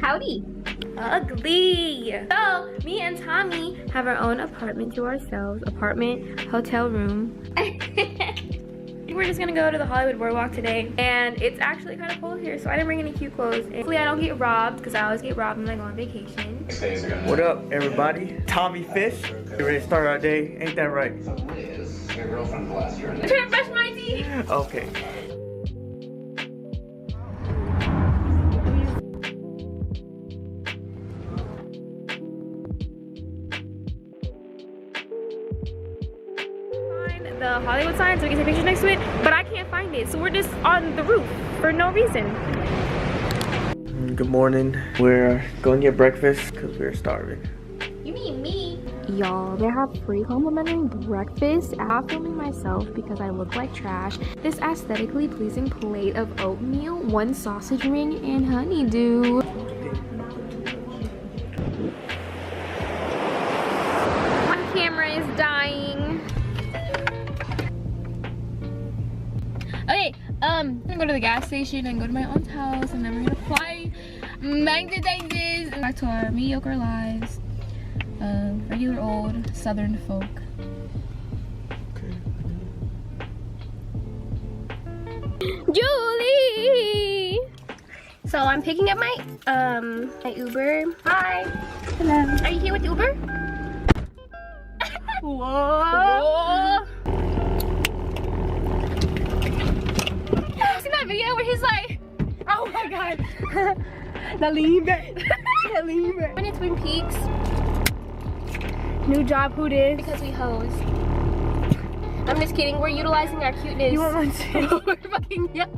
Howdy. Ugly. So me and Tommy have our own apartment to ourselves. Apartment, hotel room. We're just gonna go to the Hollywood Boardwalk today, and it's actually kind of cold here, so I didn't bring any cute clothes. And hopefully I don't get robbed, because I always get robbed when I go on vacation. What up, everybody? Tommy Fish. You ready to start our day? Ain't that right? I'm trying to brush my teeth. Okay. The Hollywood sign so we can take pictures next to it, but I can't find it, so we're just on the roof for no reason. Good morning. We're going to get breakfast because we're starving. You mean me? Y'all, they have free complimentary breakfast. I'm filming myself because I look like trash. This aesthetically pleasing plate of oatmeal, 1 sausage ring, and honeydew. My camera is dying. Okay, I'm gonna go to the gas station and go to my aunt's house, and then we're gonna fly back to Texas and back to our mediocre lives of regular old Southern folk. Julie! So I'm picking up my Uber. Hi. Hello. Are you here with Uber? Whoa. Seen that video where he's like, oh my god. When it's Twin Peaks. New job, who dis? Because we hoes. I'm just kidding, we're utilizing our cuteness. You want one too? We're fucking young.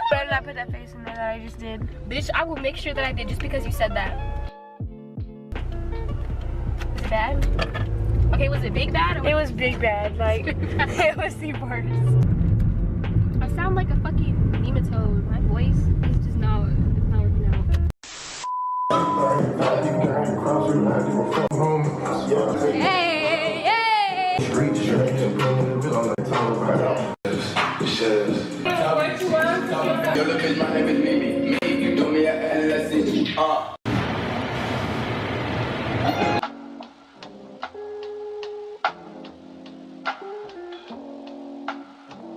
Better not put that face in there that I just did. Bitch, I will make sure that I did just because you said that. Is it bad? Okay, was it big bad? Or It was big bad, like, it was the worst. I sound like a fucking nematode. My voice is just not working out. Hey, hey! Yo, look at my name is Mimi. Me, you do me a lesson.